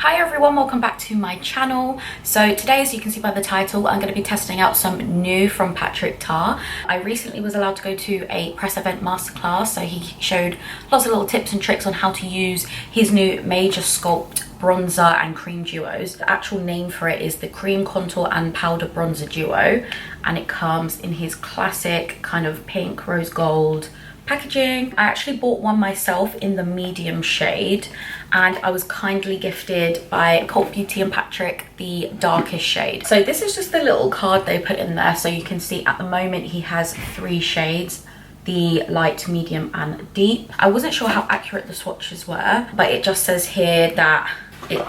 Hi everyone, welcome back to my channel. So today, as you can see by the title, I'm going to be testing out some new from Patrick Ta. I recently was allowed to go to a press event masterclass, so he showed lots of little tips and tricks on how to use his new Major Sculpt bronzer and cream duos. The actual name for it is the Cream Contour and Powder Bronzer Duo, and it comes in his classic kind of pink rose gold packaging. I actually bought one myself in the medium shade, and I was kindly gifted by Cult Beauty and Patrick the darkest shade. So this is just the little card they put in there, so you can see at the moment he has 3 shades: the light, medium and deep. I wasn't sure how accurate the swatches were, but it just says here that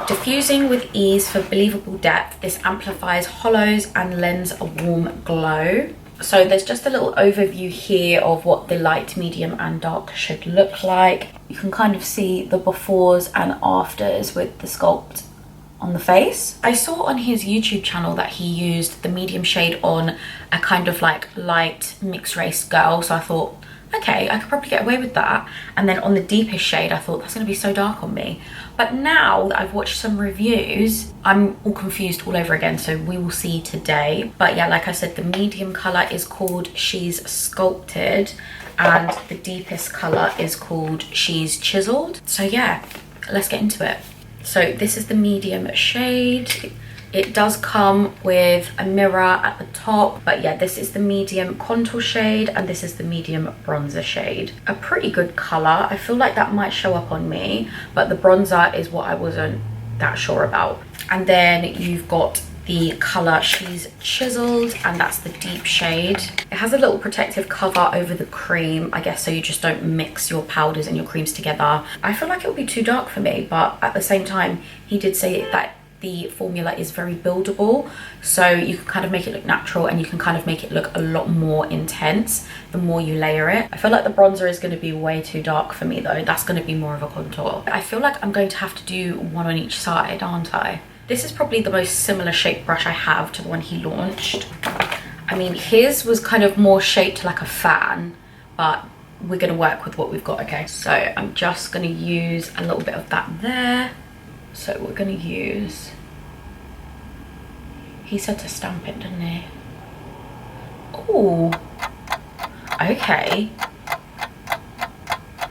diffusing with ease for believable depth, this amplifies hollows and lends a warm glow. So there's just a little overview here of what the light, medium and dark should look like. You can kind of see the befores and afters with the sculpt on the face. I saw on his YouTube channel that he used the medium shade on a kind of like light mixed race girl, so I thought, okay, I could probably get away with that. And then on the deepest shade, I thought that's going to be so dark on me. But now that I've watched some reviews, I'm all confused all over again, so we will see today. But yeah, like I said, the medium colour is called She's Sculpted, and the deepest colour is called She's Chiselled. So yeah, let's get into it. So this is the medium shade. It does come with a mirror at the top, but yeah, this is the medium contour shade and this is the medium bronzer shade. A pretty good color. I feel like that might show up on me, but the bronzer is what I wasn't that sure about. And then you've got the color She's Chiselled, and that's the deep shade. It has a little protective cover over the cream, I guess, so you just don't mix your powders and your creams together. I feel like it would be too dark for me, but at the same time, he did say that the formula is very buildable, so you can kind of make it look natural and you can kind of make it look a lot more intense the more you layer it. I feel like the bronzer is going to be way too dark for me though. That's going to be more of a contour. I feel like I'm going to have to do one on each side, aren't I? This is probably the most similar shaped brush I have to the one he launched. I mean, his was kind of more shaped like a fan, but we're going to work with what we've got, okay? So I'm just going to use a little bit of that there. So we're going to use, he said to stamp it, didn't he? Oh, okay.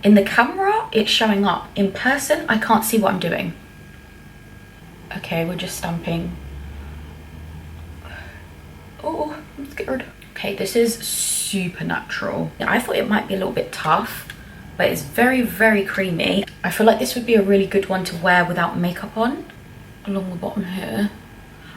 In the camera, it's showing up. In person, I can't see what I'm doing. Okay, we're just stamping. Oh, I'm scared. Okay, this is super natural. I thought it might be a little bit tough, but it's very, very creamy. I feel like this would be a really good one to wear without makeup on, along the bottom here.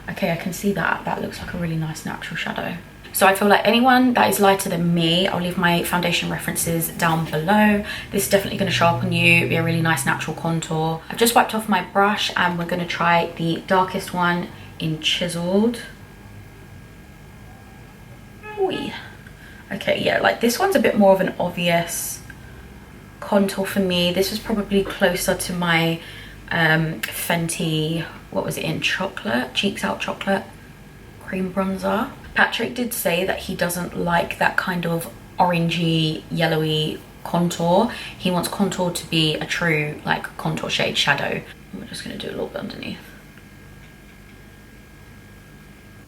Okay, I can see that. That looks like a really nice natural shadow. So I feel like anyone that is lighter than me, I'll leave my foundation references down below. This is definitely going to show up on you, be a really nice natural contour. I've just wiped off my brush and we're going to try the darkest one in Chiselled. Ooh. Okay, yeah, like this one's a bit more of an obvious contour for me. This was probably closer to my Fenty, what was it in, chocolate, Cheeks Out Chocolate cream bronzer. Patrick did say that he doesn't like that kind of orangey, yellowy contour. He wants contour to be a true like contour shade shadow. We're just going to do a little bit underneath.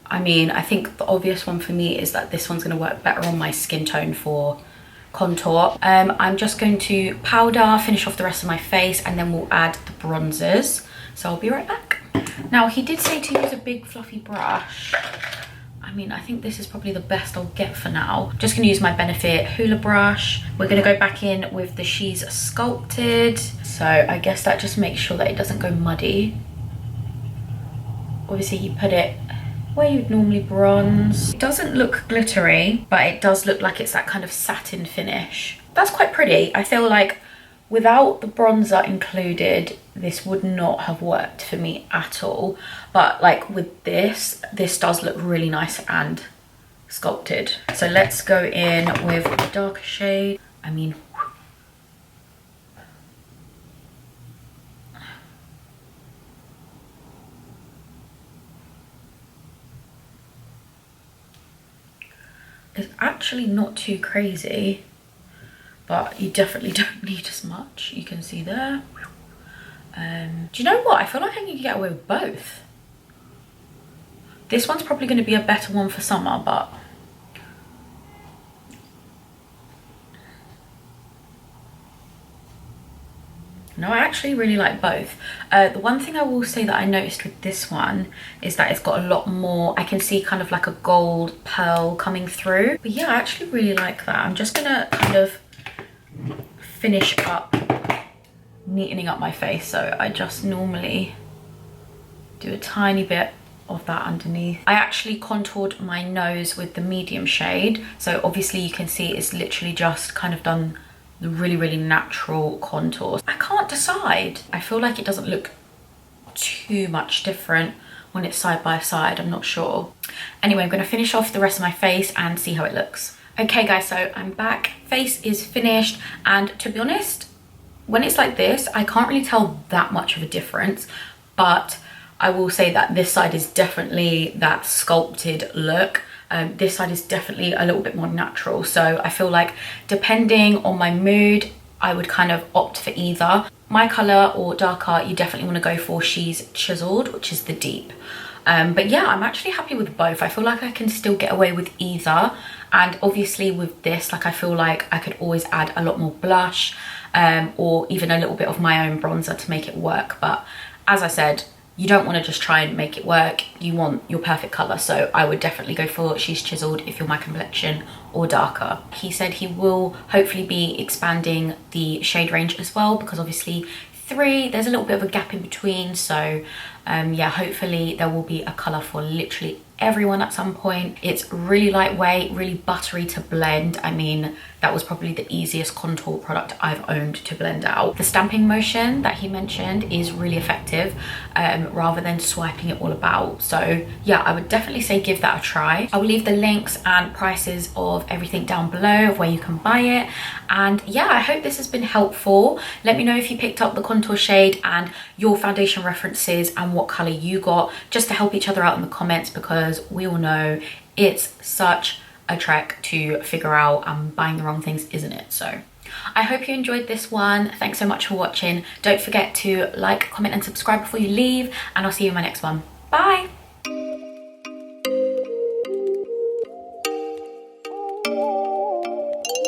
I mean, I think the obvious one for me is that this one's going to work better on my skin tone for contour. I'm just going to powder, finish off the rest of my face, and then we'll add the bronzers. So I'll be right back. Now, he did say to use a big fluffy brush. I mean, I think this is probably the best I'll get for now. Just gonna use my Benefit Hula brush. We're gonna go back in with the She's Sculpted. So I guess that just makes sure that it doesn't go muddy. Obviously you put it where you'd normally bronze. It doesn't look glittery, but it does look like it's that kind of satin finish. That's quite pretty. I feel like without the bronzer included, this would not have worked for me at all. But like with this does look really nice and sculpted. So let's go in with the darker shade. I mean, it's actually not too crazy, but you definitely don't need as much. You can see there. Do you know what? I feel like I can get away with both. This one's probably going to be a better one for summer, but no, I actually really like both. The one thing I will say that I noticed with this one is that it's got a lot more, I can see kind of like a gold pearl coming through. But yeah, I actually really like that. I'm just gonna kind of finish up neatening up my face. So I just normally do a tiny bit of that underneath. I actually contoured my nose with the medium shade, so obviously you can see it's literally just kind of done the really natural contours. I can't decide. I feel like it doesn't look too much different when it's side by side. I'm not sure. Anyway, I'm going to finish off the rest of my face and see how it looks. Okay guys, so I'm back. Face is finished, and to be honest, when it's like this, I can't really tell that much of a difference, but I will say that this side is definitely that sculpted look. This side is definitely a little bit more natural. So I feel like depending on my mood, I would kind of opt for either. My colour or darker, you definitely want to go for She's Chiseled, which is the deep. But yeah, I'm actually happy with both. I feel like I can still get away with either. And obviously with this, like I feel like I could always add a lot more blush or even a little bit of my own bronzer to make it work. But as I said, you don't want to just try and make it work. You want your perfect colour. So I would definitely go for She's Chiseled if you're my complexion or darker. He said he will hopefully be expanding the shade range as well, because obviously there's a little bit of a gap in between. So yeah, hopefully there will be a colour for literally everyone at some point. It's really lightweight, really buttery to blend. I mean, that was probably the easiest contour product I've owned to blend out. The stamping motion that he mentioned is really effective, rather than swiping it all about. So yeah, I would definitely say give that a try. I will leave the links and prices of everything down below of where you can buy it. And yeah, I hope this has been helpful. Let me know if you picked up the contour shade and your foundation references and what color you got, just to help each other out in the comments, because we all know it's such a trek to figure out and buying the wrong things, isn't it? So I hope you enjoyed this one. Thanks so much for watching. Don't forget to like, comment and subscribe before you leave, and I'll see you in my next one. Bye.